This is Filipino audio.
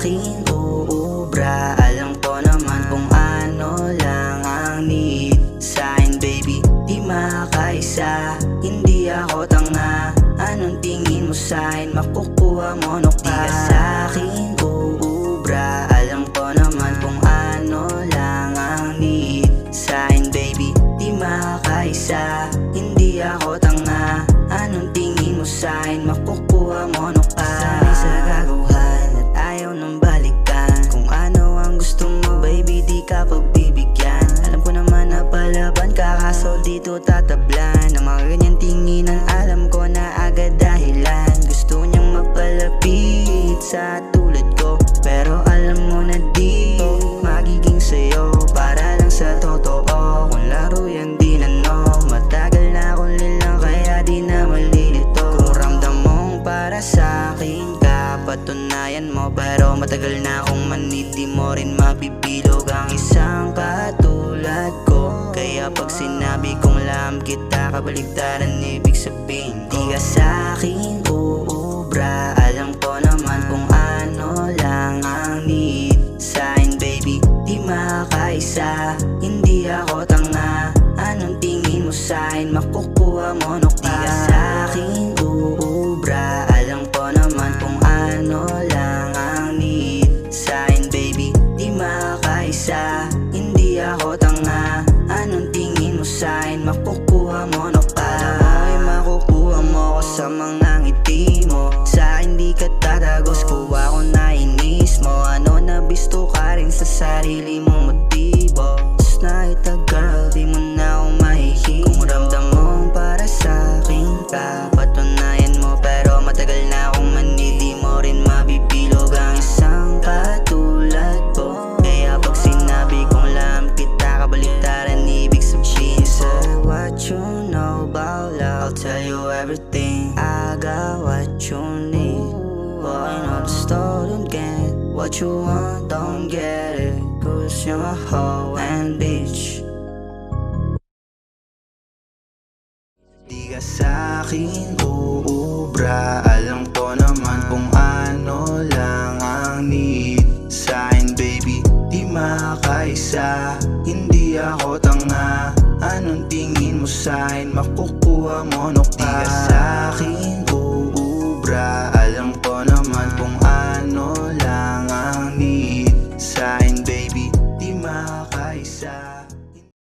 sa'kin uubra. Alam ko naman kung ano lang ang need sa'kin, baby, di makaisa. Hindi ako tanga, anong tingin mo sa'kin? Makukuha mo no ka. Di ka sa'kin uubra. Alam ko naman kung ano lang ang need sa'kin, baby, di makaisa. Hindi ako tanga, anong tingin mo sa'kin? Makukuha mo no ka. Sanay sa gagawan at ayaw nang balikan. Kung ano ang gusto mo, baby, di ka pagbibigyan. Alam ko naman na palaban ka, kaso dito tatablan. Ang mga ganyang tinginan, alam ko na agad dahilan. Gusto niyang magpalapit sa tulad ko, pero alam mo na dito magiging sa'yo. Para lang sa totoo, kung laro yan di na no. Matagal na akong lilang kaya di na malilito. Kung ramdam mong para sa'kin ka, patunayan mo. Pero matagal na akong manid, di mo rin mabibilog ang isang katulad ko. Kaya pag sinabi kong laham kita, kabaligtaran ibig sabihin di ka sa'kin uubra. Alam ko naman kung ano lang ang need sa'kin, baby, di makaisa. Hindi ako tanga, anong tingin mo sa'kin? Makukuha mo no ka. Di ka sa'kin uubra. Alam ko naman kung ano lang ang need sa'kin, baby, di makaisa. Hindi ako tanga, anong tingin mo sa'kin? Makukuha mo no ka. Ay makukuha mo ko sa mga ngiti mo. Sa'kin di ka tatagos, kuha ko na inis mo. Ano nabisto ka rin sa sarili mong motibo. Just na kita girl, di mo na ako mahihilo. Kung ramdam mo para sa'kin ka, patunayan mo. Pero matagal na akong manid, di mo rin mabibilog ang isang katulad ko. Kaya pag sinabi kong laham kita, kabaligtaran ibig sabihin. So what you know about love, I'll tell you everything. I got what you need. Boy, know the store, don't get what you want, don't get it. Cause you're a hoe and bitch. Di ka sa'kin uubra. Alam ko naman kung ano lang ang need sa'kin, baby, di makaisa. Hindi ako tanga, anong tingin mo sa'kin? Makukuha mo no ka. Di ka sa'kin uubra. Alam ko naman kung ano lang ang need sa'kin, baby, di makaisa.